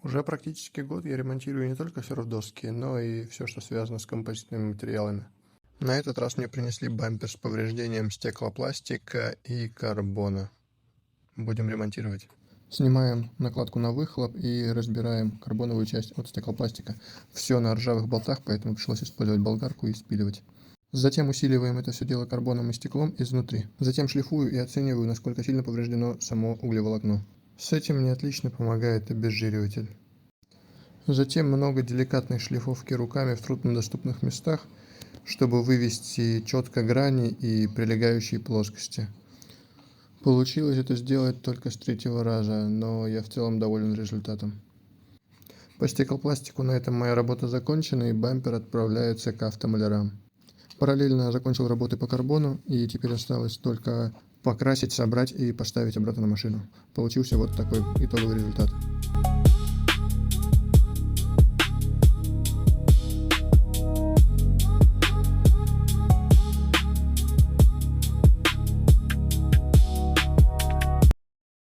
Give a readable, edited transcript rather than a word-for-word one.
Уже практически год я ремонтирую не только сервдоски, но и все, что связано с композитными материалами. На этот раз мне принесли бампер с повреждением стеклопластика и карбона. Будем ремонтировать. Снимаем накладку на выхлоп и разбираем карбоновую часть от стеклопластика. Все на ржавых болтах, поэтому пришлось использовать болгарку и спиливать. Затем усиливаем это все дело карбоном и стеклом изнутри. Затем шлифую и оцениваю, насколько сильно повреждено само углеволокно. С этим мне отлично помогает обезжириватель. Затем много деликатной шлифовки руками в труднодоступных местах, чтобы вывести четко грани и прилегающие плоскости. Получилось это сделать только с 3-го раза, но я в целом доволен результатом. По стеклопластику на этом моя работа закончена, и бампер отправляется к автомалярам. Параллельно закончил работы по карбону, и теперь осталось только покрасить, собрать и поставить обратно на машину. Получился вот такой итоговый результат.